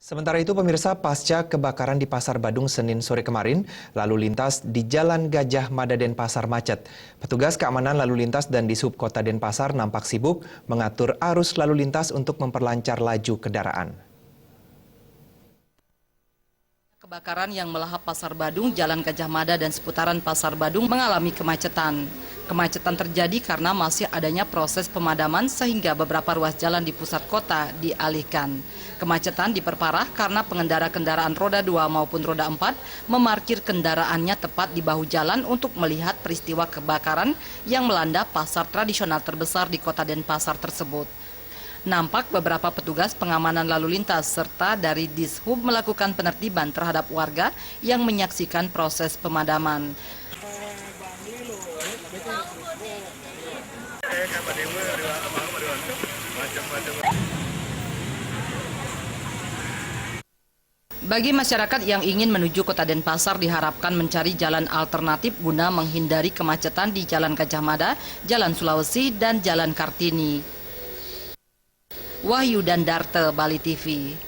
Sementara itu pemirsa, pasca kebakaran di Pasar Badung Senin sore kemarin, lalu lintas di Jalan Gajah Mada Denpasar macet. Petugas keamanan lalu lintas dan Dishub Kota Denpasar nampak sibuk mengatur arus lalu lintas untuk memperlancar laju kendaraan. Kebakaran yang melahap Pasar Badung, Jalan Gajah Mada dan seputaran Pasar Badung mengalami kemacetan. Kemacetan terjadi karena masih adanya proses pemadaman sehingga beberapa ruas jalan di pusat kota dialihkan. Kemacetan diperparah karena pengendara kendaraan roda 2 maupun roda 4 memarkir kendaraannya tepat di bahu jalan untuk melihat peristiwa kebakaran yang melanda pasar tradisional terbesar di kota Denpasar tersebut. Nampak beberapa petugas pengamanan lalu lintas serta dari Dishub melakukan penertiban terhadap warga yang menyaksikan proses pemadaman. Bagi masyarakat yang ingin menuju kota Denpasar diharapkan mencari jalan alternatif guna menghindari kemacetan di Jalan Gajah Mada, Jalan Sulawesi, dan Jalan Kartini. Wahyu dan Darte, Bali TV.